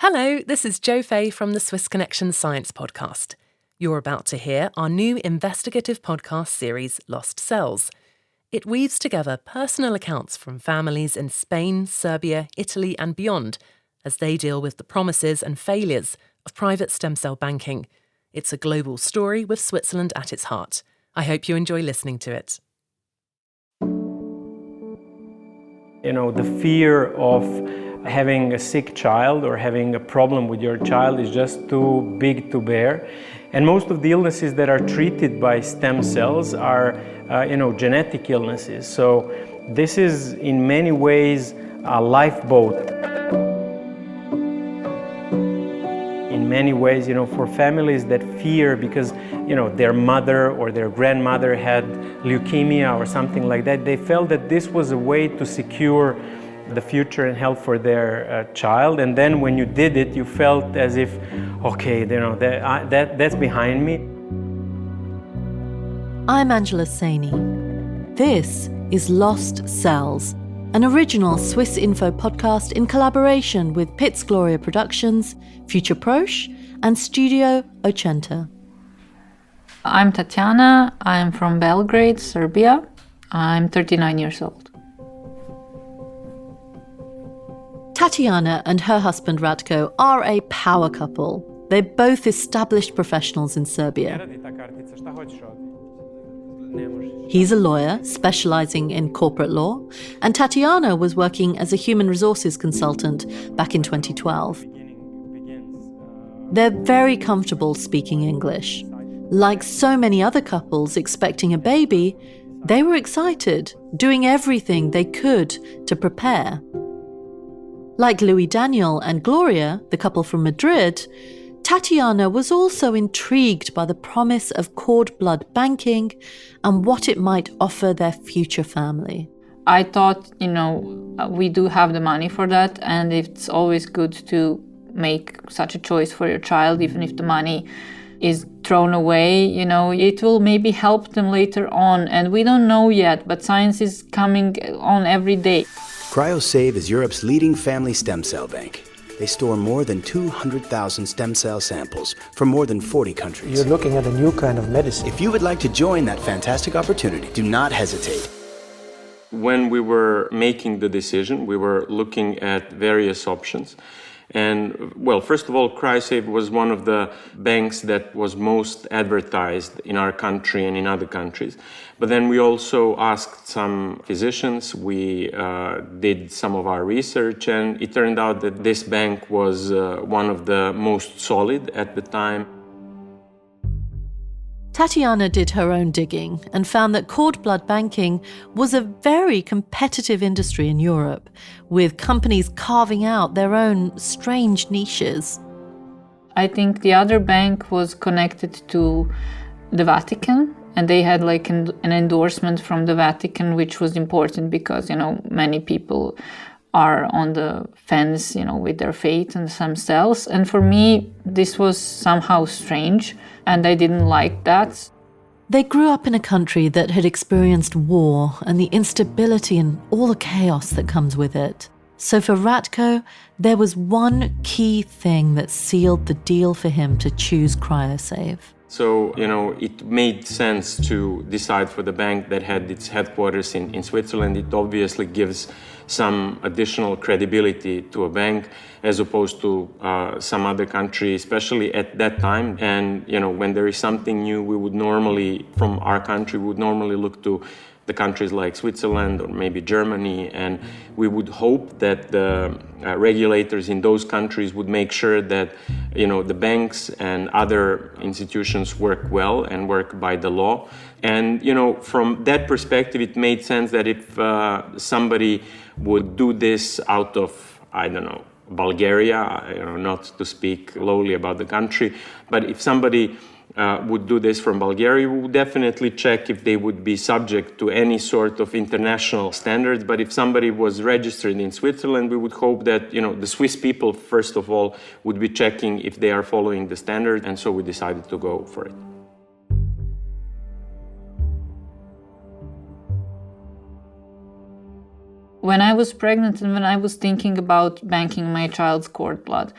Hello, this is Jo Fay from the Swiss Connection Science Podcast. You're about to hear our new investigative podcast series, Lost Cells. It weaves together personal accounts from families in Spain, Serbia, Italy and beyond as they deal with the promises and failures of private stem cell banking. It's a global story with Switzerland at its heart. I hope you enjoy listening to it. The fear of having a sick child or having a problem with your child is just too big to bear. And most of the illnesses that are treated by stem cells are, genetic illnesses. So this is in many ways a lifeboat. In many ways, for families that fear because, their mother or their grandmother had leukemia or something like that, they felt that this was a way to secure the future and health for their child. And then when you did it, you felt as if, okay, that's behind me. I'm Angela Saini. This is Lost Cells, an original Swiss Info podcast in collaboration with Pitz Gloria Productions, Future Prosh, and Studio Ochenta. I'm Tatiana. I'm from Belgrade, Serbia. I'm 39 years old. Tatiana and her husband Ratko are a power couple. They're both established professionals in Serbia. He's a lawyer specializing in corporate law, and Tatiana was working as a human resources consultant back in 2012. They're very comfortable speaking English. Like so many other couples expecting a baby, they were excited, doing everything they could to prepare. Like Louis Daniel and Gloria, the couple from Madrid, Tatiana was also intrigued by the promise of cord blood banking and what it might offer their future family. I thought, we do have the money for that, and it's always good to make such a choice for your child, even if the money is thrown away, it will maybe help them later on. And we don't know yet, but science is coming on every day. CryoSave is Europe's leading family stem cell bank. They store more than 200,000 stem cell samples from more than 40 countries. You're looking at a new kind of medicine. If you would like to join that fantastic opportunity, do not hesitate. When we were making the decision, we were looking at various options. And, first of all, CryoSave was one of the banks that was most advertised in our country and in other countries. But then we also asked some physicians, we did some of our research, and it turned out that this bank was one of the most solid at the time. Tatiana did her own digging and found that cord blood banking was a very competitive industry in Europe, with companies carving out their own strange niches. I think the other bank was connected to the Vatican, and they had an endorsement from the Vatican, which was important because, many people are on the fence, with their faith and stem cells. And for me, this was somehow strange, and I didn't like that. They grew up in a country that had experienced war and the instability and all the chaos that comes with it. So for Ratko, there was one key thing that sealed the deal for him to choose CryoSave. So, it made sense to decide for the bank that had its headquarters in Switzerland. It obviously gives some additional credibility to a bank as opposed to some other country, especially at that time. And, when there is something new, from our country, we would normally look to the countries like Switzerland or maybe Germany, and we would hope that the regulators in those countries would make sure that the banks and other institutions work well and work by the law. And from that perspective, it made sense that if somebody would do this out of, Bulgaria, not to speak lowly about the country, but if somebody would do this from Bulgaria, we would definitely check if they would be subject to any sort of international standards. But if somebody was registered in Switzerland, we would hope that, the Swiss people, first of all, would be checking if they are following the standard. And so we decided to go for it. When I was pregnant and when I was thinking about banking my child's cord blood,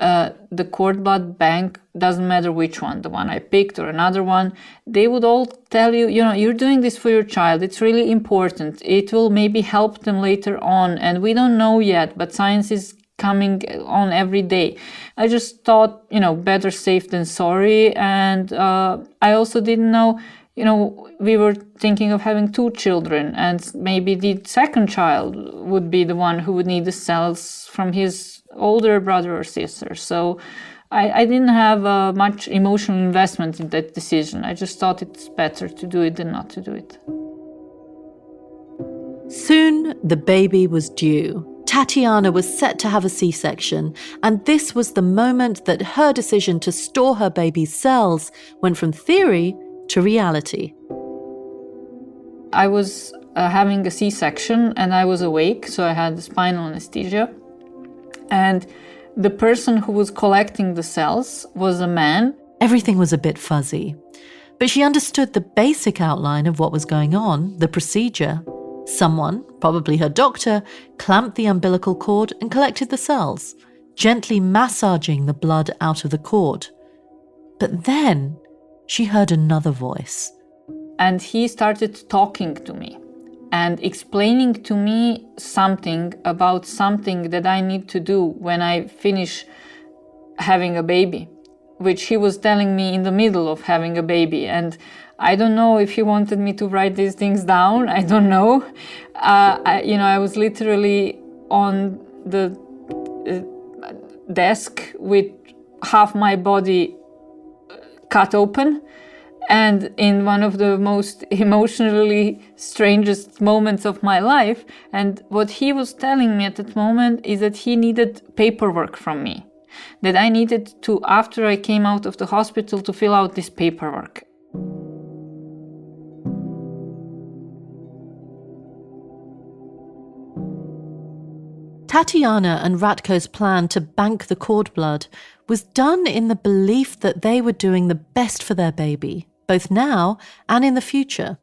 the cord blood bank, doesn't matter which one, the one I picked or another one, they would all tell you, you're doing this for your child. It's really important. It will maybe help them later on. And we don't know yet, but science is coming on every day. I just thought, better safe than sorry. And I also didn't know, we were thinking of having 2 children, and maybe the second child would be the one who would need the cells from his older brother or sister. So I didn't have much emotional investment in that decision. I just thought it's better to do it than not to do it. Soon the baby was due. Tatiana was set to have a C-section, and this was the moment that her decision to store her baby's cells went from theory to reality. I was having a C-section and I was awake, so I had spinal anesthesia. And the person who was collecting the cells was a man. Everything was a bit fuzzy, but she understood the basic outline of what was going on, the procedure. Someone, probably her doctor, clamped the umbilical cord and collected the cells, gently massaging the blood out of the cord. But then she heard another voice. And he started talking to me and explaining to me something about something that I need to do when I finish having a baby, which he was telling me in the middle of having a baby. And I don't know if he wanted me to write these things down. I don't know. I was literally on the desk with half my body cut open, and in one of the most emotionally strangest moments of my life. And what he was telling me at that moment is that he needed paperwork from me, that I needed to, after I came out of the hospital, to fill out this paperwork. Tatiana and Ratko's plan to bank the cord blood was done in the belief that they were doing the best for their baby, both now and in the future.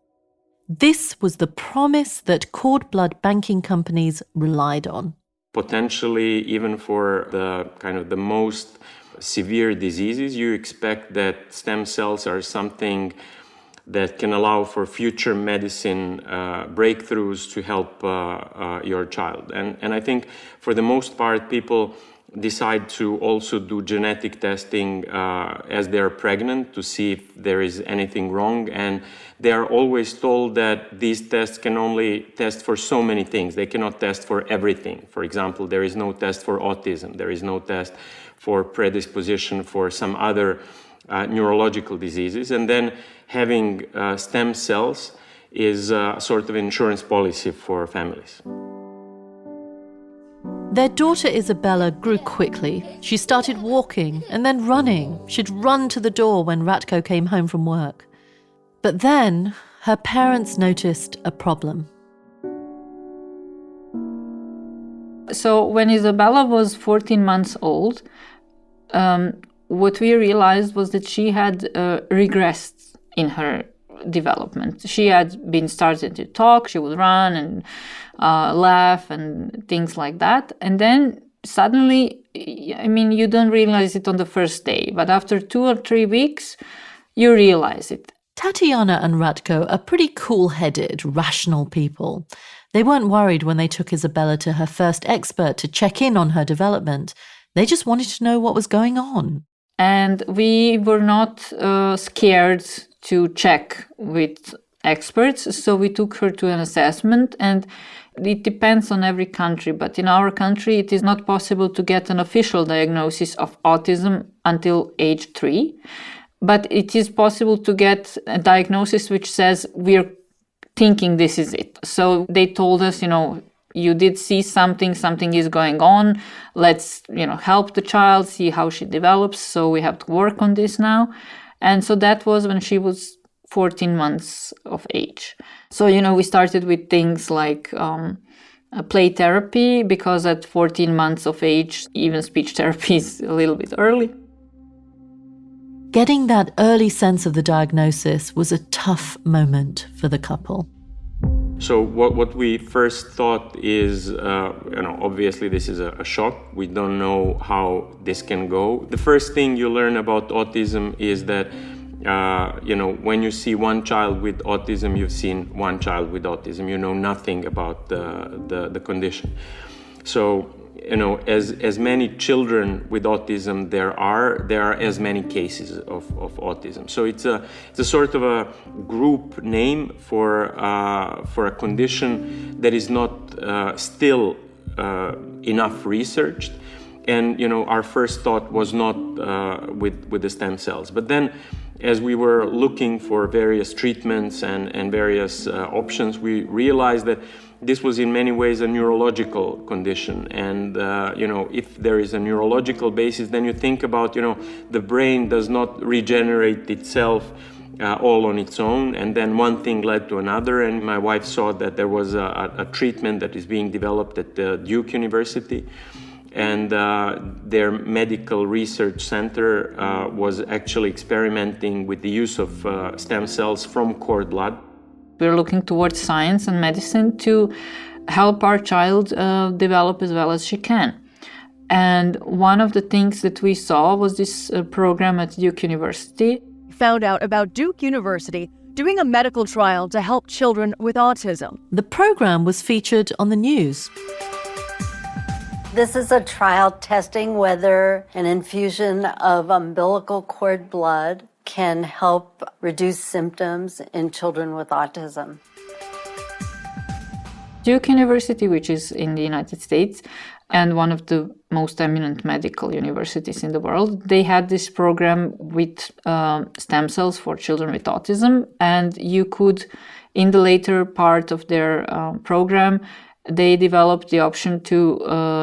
This was the promise that cord blood banking companies relied on. Potentially, even for the most severe diseases, you expect that stem cells are something that can allow for future medicine breakthroughs to help your child. And I think for the most part, people decide to also do genetic testing as they're pregnant to see if there is anything wrong. And they are always told that these tests can only test for so many things. They cannot test for everything. For example, there is no test for autism. There is no test for predisposition for some other neurological diseases. And then having stem cells is a sort of insurance policy for families. Their daughter Isabella grew quickly. She started walking and then running. She'd run to the door when Ratko came home from work. But then her parents noticed a problem. So when Isabella was 14 months old, what we realized was that she had regressed in her development. She had been starting to talk, she would run and laugh and things like that. And then suddenly, you don't realize it on the first day, but after 2 or 3 weeks, you realize it. Tatiana and Ratko are pretty cool-headed, rational people. They weren't worried when they took Isabella to her first expert to check in on her development. They just wanted to know what was going on. And we were not scared to check with experts, so we took her to an assessment, and it depends on every country, but in our country it is not possible to get an official diagnosis of autism until age 3, but it is possible to get a diagnosis which says we're thinking this is it. So they told us, you did see something is going on, let's help the child, see how she develops, so we have to work on this now. And so that was when she was 14 months of age. So, we started with things like play therapy, because at 14 months of age, even speech therapy is a little bit early. Getting that early sense of the diagnosis was a tough moment for the couple. So what we first thought is, obviously this is a shock. We don't know how this can go. The first thing you learn about autism is that, when you see one child with autism, you've seen one child with autism. You know nothing about the condition. So, as many children with autism there are as many cases of autism. So it's a sort of a group name for a condition that is not still enough researched. And our first thought was not with the stem cells. But then, as we were looking for various treatments and various options, we realized that this was in many ways a neurological condition. And, if there is a neurological basis, then you think about, the brain does not regenerate itself all on its own. And then one thing led to another. And my wife saw that there was a treatment that is being developed at Duke University. And their medical research center was actually experimenting with the use of stem cells from cord blood. We're looking towards science and medicine to help our child develop as well as she can. And one of the things that we saw was this program at Duke University. Found out about Duke University doing a medical trial to help children with autism. The program was featured on the news. This is a trial testing whether an infusion of umbilical cord blood can help reduce symptoms in children with autism. Duke University, which is in the United States and one of the most eminent medical universities in the world, they had this program with stem cells for children with autism. And you could, in the later part of their program, they developed the option to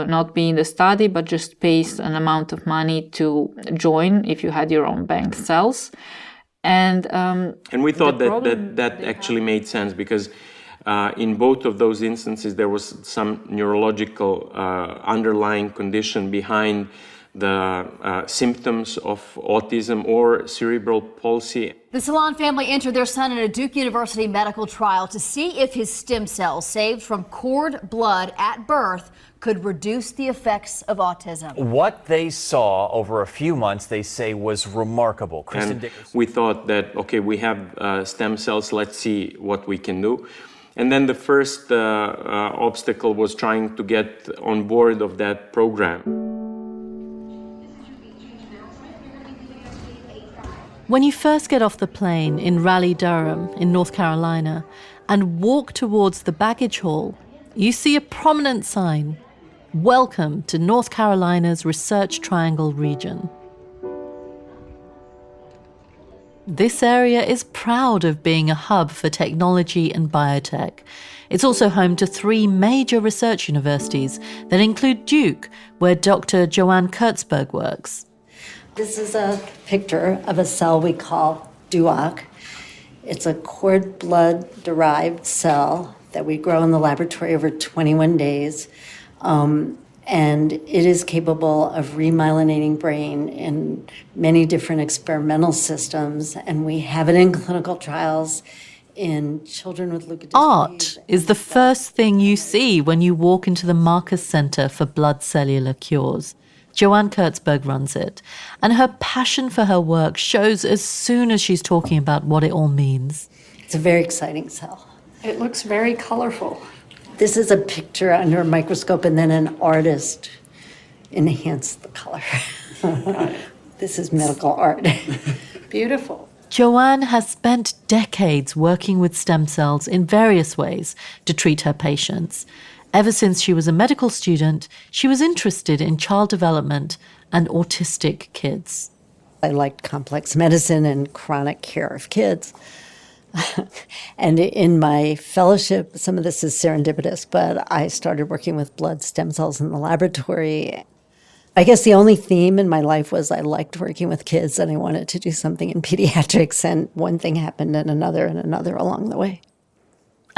not be in the study, but just pay an amount of money to join if you had your own bank cells. And we thought that actually made sense because in both of those instances, there was some neurological underlying condition behind the symptoms of autism or cerebral palsy. The Salon family entered their son in a Duke University medical trial to see if his stem cells saved from cord blood at birth could reduce the effects of autism. What they saw over a few months, they say, was remarkable. And we thought that, okay, we have stem cells, let's see what we can do. And then the first obstacle was trying to get on board of that program. When you first get off the plane in Raleigh-Durham in North Carolina and walk towards the baggage hall, you see a prominent sign, "Welcome to North Carolina's Research Triangle region." This area is proud of being a hub for technology and biotech. It's also home to 3 major research universities that include Duke, where Dr. Joanne Kurtzberg works. This is a picture of a cell we call DUOC. It's a cord blood-derived cell that we grow in the laboratory over 21 days. And it is capable of remyelinating brain in many different experimental systems. And we have it in clinical trials in children with leukodystrophy. Art is the first thing you see when you walk into the Marcus Center for Blood Cellular Cures. Joanne Kurtzberg runs it, and her passion for her work shows as soon as she's talking about what it all means. It's a very exciting cell. It looks very colorful. This is a picture under a microscope, and then an artist enhanced the color. This is medical art. Beautiful. Joanne has spent decades working with stem cells in various ways to treat her patients. Ever since she was a medical student, she was interested in child development and autistic kids. I liked complex medicine and chronic care of kids. And in my fellowship, some of this is serendipitous, but I started working with blood stem cells in the laboratory. I guess the only theme in my life was I liked working with kids and I wanted to do something in pediatrics, and one thing happened and another along the way.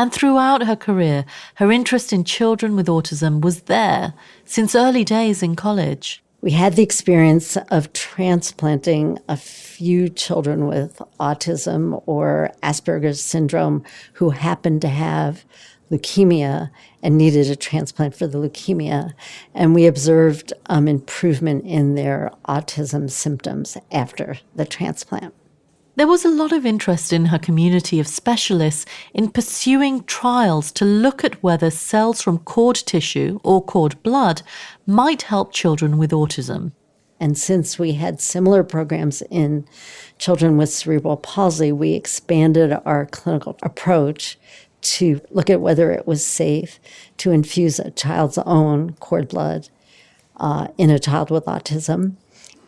And throughout her career, her interest in children with autism was there since early days in college. We had the experience of transplanting a few children with autism or Asperger's syndrome who happened to have leukemia and needed a transplant for the leukemia. And we observed improvement in their autism symptoms after the transplant. There was a lot of interest in her community of specialists in pursuing trials to look at whether cells from cord tissue or cord blood might help children with autism. And since we had similar programs in children with cerebral palsy, we expanded our clinical approach to look at whether it was safe to infuse a child's own cord blood in a child with autism,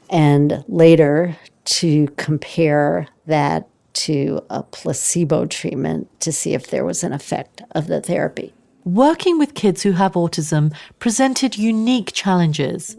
and later to compare that to a placebo treatment to see if there was an effect of the therapy. Working with kids who have autism presented unique challenges.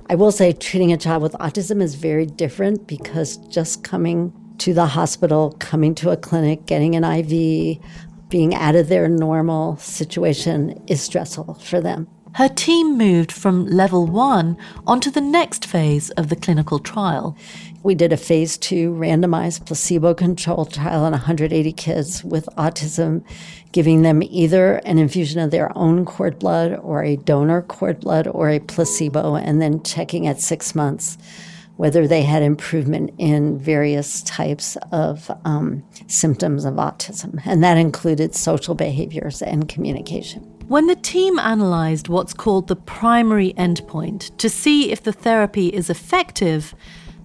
I will say treating a child with autism is very different because just coming to the hospital, coming to a clinic, getting an IV, being out of their normal situation is stressful for them. Her team moved from level 1 onto the next phase of the clinical trial. We did a phase 2 randomized placebo-controlled trial on 180 kids with autism, giving them either an infusion of their own cord blood or a donor cord blood or a placebo, and then checking at 6 months whether they had improvement in various types of symptoms of autism. And that included social behaviors and communication. When the team analysed what's called the primary endpoint to see if the therapy is effective,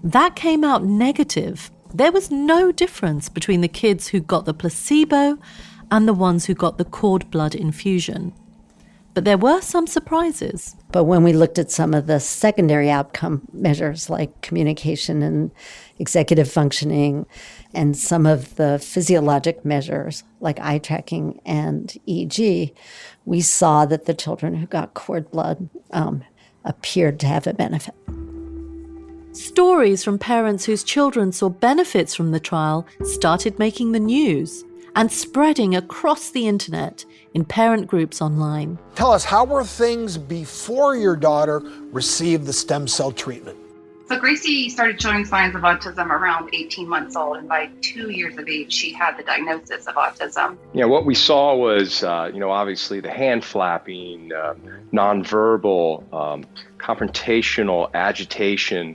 that came out negative. There was no difference between the kids who got the placebo and the ones who got the cord blood infusion. But there were some surprises. But when we looked at some of the secondary outcome measures like communication and executive functioning, and some of the physiologic measures like eye tracking and EEG, we saw that the children who got cord blood appeared to have a benefit. Stories from parents whose children saw benefits from the trial started making the news and spreading across the internet in parent groups online. Tell us, how were things before your daughter received the stem cell treatment? So Gracie started showing signs of autism around 18 months old, and by 2 years of age, she had the diagnosis of autism. Yeah, what we saw was, obviously the hand flapping, nonverbal, confrontational agitation,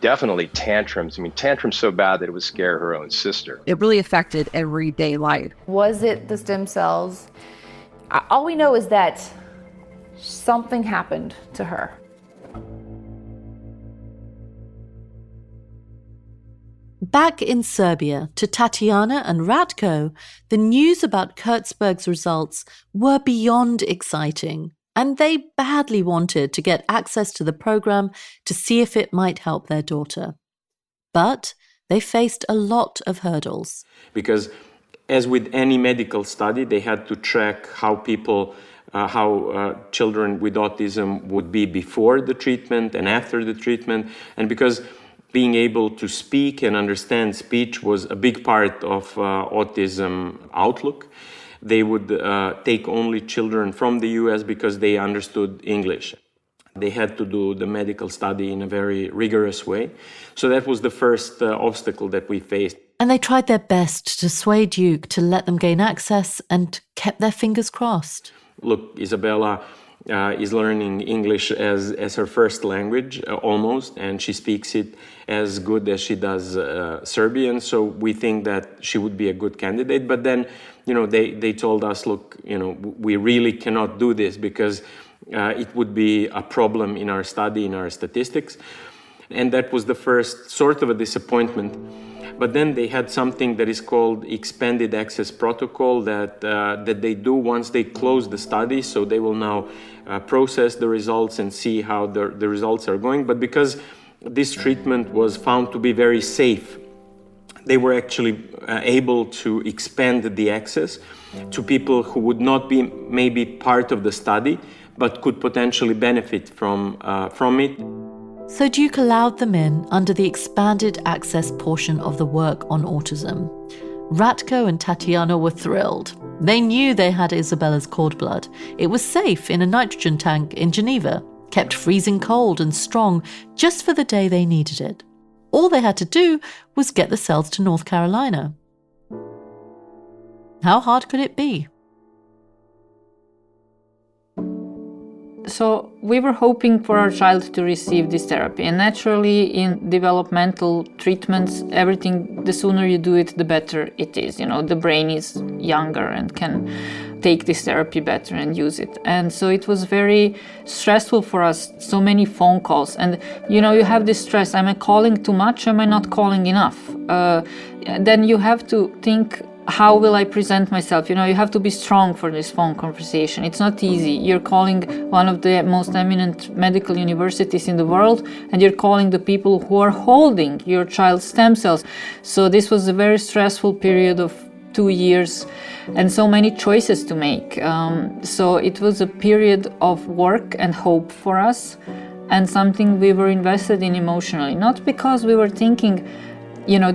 definitely tantrums. I mean, tantrums so bad that it would scare her own sister. It really affected everyday life. Was it the stem cells? All we know is that something happened to her. Back in Serbia, to Tatiana and Ratko, the news about Kurtzberg's results were beyond exciting, and they badly wanted to get access to the program to see if it might help their daughter. But they faced a lot of hurdles. Because as with any medical study, they had to track how children with autism would be before the treatment and after the treatment. And because being able to speak and understand speech was a big part of autism outlook, they would take only children from the US because they understood English. They had to do the medical study in a very rigorous way. So that was the first obstacle that we faced. And they tried their best to sway Duke to let them gain access and kept their fingers crossed. Look, Isabella is learning English as her first language, almost, and she speaks it as good as she does Serbian, so we think that she would be a good candidate. But then, they told us, look, we really cannot do this because it would be a problem in our study, in our statistics. And that was the first sort of a disappointment. But then they had something that is called expanded access protocol that they do once they close the study. So they will now process the results and see how the results are going. But because this treatment was found to be very safe, they were actually able to expand the access to people who would not be maybe part of the study, but could potentially benefit from it. So Duke allowed them in under the expanded access portion of the work on autism. Ratko and Tatiana were thrilled. They knew they had Isabella's cord blood. It was safe in a nitrogen tank in Geneva. kept freezing cold and strong just for the day they needed it. All they had to do was get the cells to North Carolina. How hard could it be? So we were hoping for our child to receive this therapy, and naturally in developmental treatments, everything, the sooner you do it, the better it is. The brain is younger and can take this therapy better and use it. And so it was very stressful for us, so many phone calls. And you have this stress, am I calling too much, am I not calling enough? Then you have to think, how will I present myself? You have to be strong for this phone conversation. It's not easy. You're calling one of the most eminent medical universities in the world, and you're calling the people who are holding your child's stem cells. So this was a very stressful period of 2 years and so many choices to make. So it was a period of work and hope for us, and something we were invested in emotionally, not because we were thinking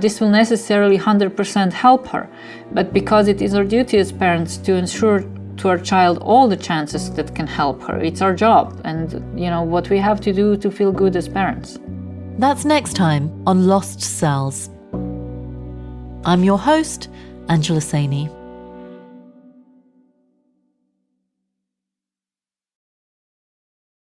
this will necessarily 100% help her, but because it is our duty as parents to ensure to our child all the chances that can help her. It's our job, and what we have to do to feel good as parents. That's next time on Lost Cells. I'm your host, Angela Saini.